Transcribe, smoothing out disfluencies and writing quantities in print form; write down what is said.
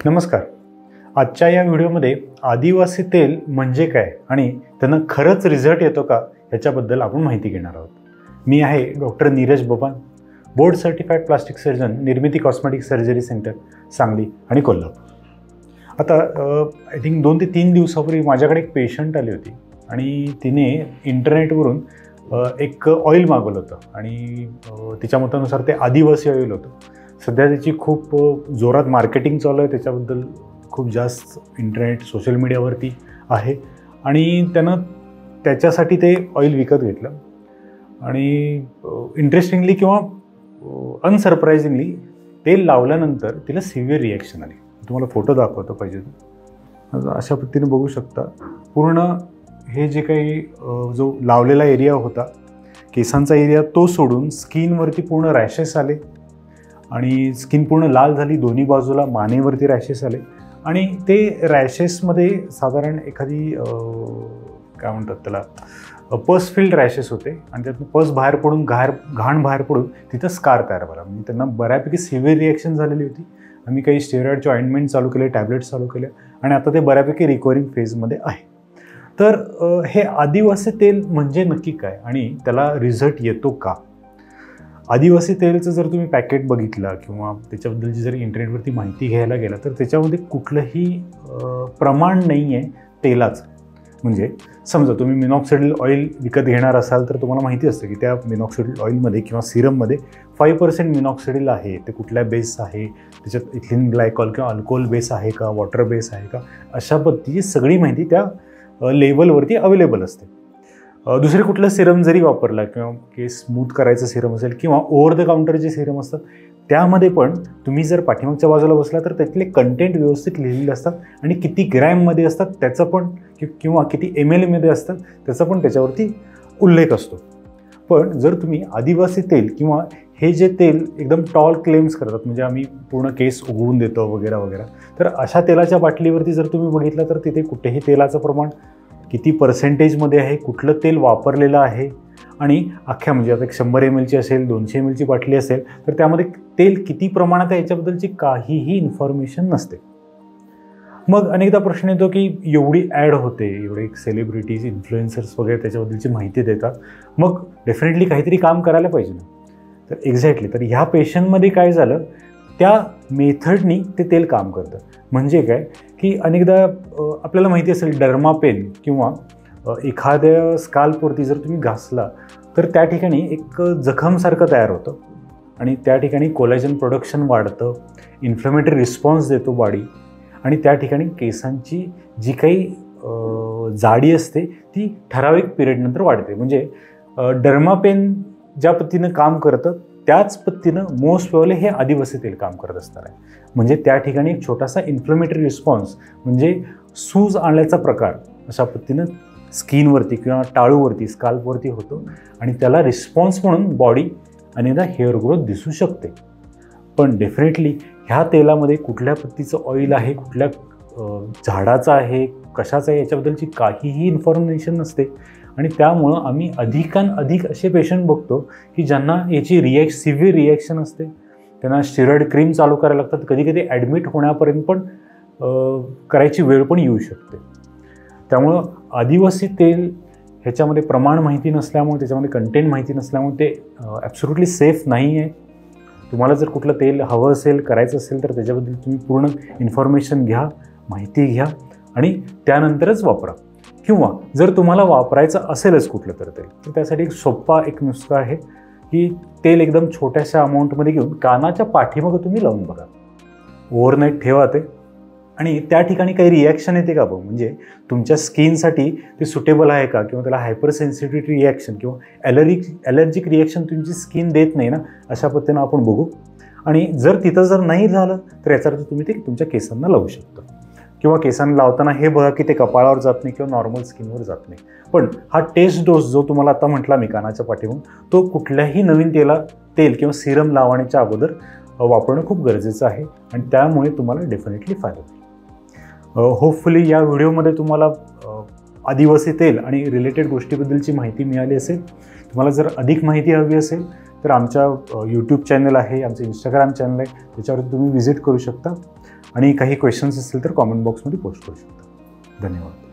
नमस्कार. आजच्या या व्हिडिओमध्ये आदिवासी तेल म्हणजे काय आणि त्यांना खरंच रिझल्ट येतो का याच्याबद्दल आपण माहिती घेणार आहोत. मी आहे doctor Neeraj Baban, board certified plastic surgeon, Nirmiti cosmetic surgery centre, Sangli आणि कोल्हापूर. आता आय थिंक 2 ते 3 दिवसापूर्वी माझ्याकडे एक पेशंट आली होती आणि तिने इंटरनेटवरून एक ऑइल मागवलं होतं आणि तिच्या मतानुसार ते आदिवासी ऑइल होतं. सध्या त्याची खूप जोरात मार्केटिंग चालू आहे, त्याच्याबद्दल खूप जास्त इंटरनेट सोशल मीडियावरती आहे आणि त्यानं त्याच्यासाठी ते ऑइल विकत घेतलं आणि इंटरेस्टिंगली किंवा अनसरप्रायझिंगली तेल लावल्यानंतर तिला सिव्हिअर रिॲक्शन आली. तुम्हाला फोटो दाखवतो पाहिजे तर अशा पद्धतीने बघू शकता. पूर्ण हे जे काही जो लावलेला एरिया होता, केसांचा एरिया, तो सोडून स्किनवरती पूर्ण रॅशेस आले आणि स्किन पूर्ण लाल झाली. दोन्ही बाजूला मानेवरती रॅशेस आले आणि ते रॅशेसमध्ये साधारण एखादी काय म्हणतात त्याला पस फिल्ड रॅशेस होते आणि त्यातून पस बाहेर पडून घाण बाहेर पडून तिथं स्कार तयार झाला. म्हणजे त्यांना बऱ्यापैकी सिव्हिअर रिॲक्शन झालेली होती. आम्ही काही स्टेरॉइडचे ऑइंटमेंट चालू केले, टॅबलेट्स चालू केले आणि आता ते बऱ्यापैकी रिकव्हरिंग फेजमध्ये आहे. तर हे आदिवासी तेल म्हणजे नक्की काय आणि त्याला रिझल्ट येतो का? आदिवासी तेलचं जर तुम्ही पॅकेट बघितला किंवा त्याच्याबद्दलची जर इंटरनेटवरती माहिती घ्यायला गेला तर त्याच्यामध्ये कुठलंही प्रमाण नाही आहे तेलाचं. म्हणजे समजा तुम्ही मिनॉक्सिडिल ऑइल विकत घेणार असाल तर तुम्हाला माहिती असतं की त्या मिनॉक्सिडिल ऑइलमध्ये किंवा सिरममध्ये 5% मिनॉक्सिडिल आहे. ते कुठल्या बेस आहे, त्याच्यात इथिलीन ग्लायकॉल किंवा अल्कोहोल बेस आहे का, वॉटर बेस आहे का, अशा पद्धतीची सगळी माहिती त्या लेबलवरती अवेलेबल असते. दुसरे कुठलं सिरम जरी वापरला किंवा केस स्मूथ करायचं सिरम असेल किंवा ओव्हर द काउंटर जे सिरम असतात त्यामध्ये पण तुम्ही जर पाठीमागच्या बाजूला बसला तर त्यातले कंटेंट व्यवस्थित लिहिलेले असतात आणि किती ग्रॅममध्ये असतात त्याचा पण किंवा किती ml मध्ये असतात त्याचा पण त्याच्यावरती उल्लेख असतो. पण जर तुम्ही आदिवासी तेल किंवा हे जे तेल एकदम टॉल क्लेम्स करतात, म्हणजे आम्ही पूर्ण केस उगवून देतो वगैरे वगैरे, तर अशा तेलाच्या बाटलीवरती जर तुम्ही बघितलं तर तिथे कुठेही तेलाचं प्रमाण किती पर्सेंटेजमध्ये आहे, कुठलं तेल वापरलेलं आहे आणि अख्ख्या म्हणजे आता 100 ml असेल, 200 ml बाटली असेल तर त्यामध्ये तेल किती प्रमाणात आहे याच्याबद्दलची काहीही इन्फॉर्मेशन नसते. मग अनेकदा प्रश्न येतो की एवढी ॲड होते, एवढे सेलिब्रिटीज, इन्फ्लुएन्सर्स वगैरे त्याच्याबद्दलची माहिती देतात, मग डेफिनेटली काहीतरी काम करायला पाहिजे ना. तर एक्झॅक्टली, तर ह्या पेशंटमध्ये काय झालं, त्या मेथडनी ते तेल काम करतं. म्हणजे काय की अनेकदा आपल्याला माहिती असेल डर्मापेन किंवा एखाद्या स्काल्पवरती जर तुम्ही घासला तर त्या ठिकाणी एक जखमसारखं तयार होतं आणि त्या ठिकाणी कोलॅजन प्रोडक्शन वाढतं, इन्फ्लेमेटरी रिस्पॉन्स देतो बॉडी आणि त्या ठिकाणी केसांची जी काही जाडी असते ती ठराविक पिरियडनंतर वाढते. म्हणजे डर्मापेन ज्या पद्धतीनं काम करतं त्याच पद्धतीनं मोस्ट प्रोबॅबली हे आदिवासी तेल काम करत असणार आहे. म्हणजे त्या ठिकाणी एक छोटासा इन्फ्लेमेटरी रिस्पॉन्स म्हणजे सूज आणण्याचा प्रकार अशा पद्धतीनं स्किनवरती किंवा टाळूवरती, स्काल्पवरती होतो आणि त्याला रिस्पॉन्स म्हणून बॉडी अनेकदा हेअर ग्रोथ दिसू शकते. पण डेफिनेटली ह्या तेलामध्ये कुठल्या पद्धतीचं ऑइल आहे, कुठल्या झाडाचं आहे, कशाचं आहे याच्याबद्दलची काहीही इन्फॉर्मेशन नसते आणि त्यामुळं आम्ही अधिकाधिक असे पेशंट बघतो की ज्यांना याची सिव्हिअर रिॲक्शन असते. त्यांना स्टेरॉइड क्रीम चालू करायला लागतात, कधीकधी ॲडमिट होण्यापर्यंत पण करायची वेळ पण येऊ शकते. त्यामुळं आदिवासी तेल ह्याच्यामध्ये प्रमाण माहिती नसल्यामुळे, त्याच्यामध्ये कंटेंट माहिती नसल्यामुळे ते ॲब्सोल्युटली सेफ नाही आहे. तुम्हाला जर कुठलं तेल हवं असेल, करायचं असेल तर त्याच्याबद्दल तुम्ही पूर्ण इन्फॉर्मेशन घ्या, माहिती घ्या आणि त्यानंतरच वापरा. किंवा जर तुम्हाला वापरायचं असेलच कुठलं तर तेल तर त्यासाठी एक सोपा नुस्खा आहे की तेल एकदम छोट्याशा अमाऊंटमध्ये घेऊन कानाच्या पाठीमागं तुम्ही लावून बघा. ओव्हरनाईट ठेवा ते आणि त्या ठिकाणी काही रिॲक्शन येते का बघ, म्हणजे तुमच्या स्किनसाठी ते सुटेबल आहे का किंवा त्याला हायपर सेन्सिटिव्हिटी रिॲक्शन किंवा ॲलर्जिक रिॲक्शन तुमची स्किन देत नाही ना, अशा पद्धतीनं आपण बघू. आणि जर तिथं जर नाही झालं तर याचा अर्थ तुम्ही ते तुमच्या केसांना लावू शकता किंवा केसांना लावताना हे बघा की ते कपाळावर जात नाही किंवा नॉर्मल स्किनवर जात नाही. पण हा टेस्ट डोस जो तुम्हाला आता म्हटला मी कानाच्या पाठीवरून, तो कुठल्याही नवीन तेल किंवा सिरम लावण्याच्या अगोदर वापरणं खूप गरजेचं आहे आणि त्यामुळे तुम्हाला डेफिनेटली फायदा होईल. होपफुली या व्हिडिओमध्ये तुम्हाला आदिवासी तेल आणि रिलेटेड गोष्टीबद्दलची माहिती मिळाली असेल. तुम्हाला जर अधिक माहिती हवी असेल तर आमच्या यूट्यूब चॅनल आहे, आमचं इंस्टाग्राम चॅनल आहे, त्याच्यावरती तुम्ही व्हिजिट करू शकता आणि काही क्वेश्चन्स असतील तर कॉमेंट बॉक्समध्ये पोस्ट करू शकता. धन्यवाद.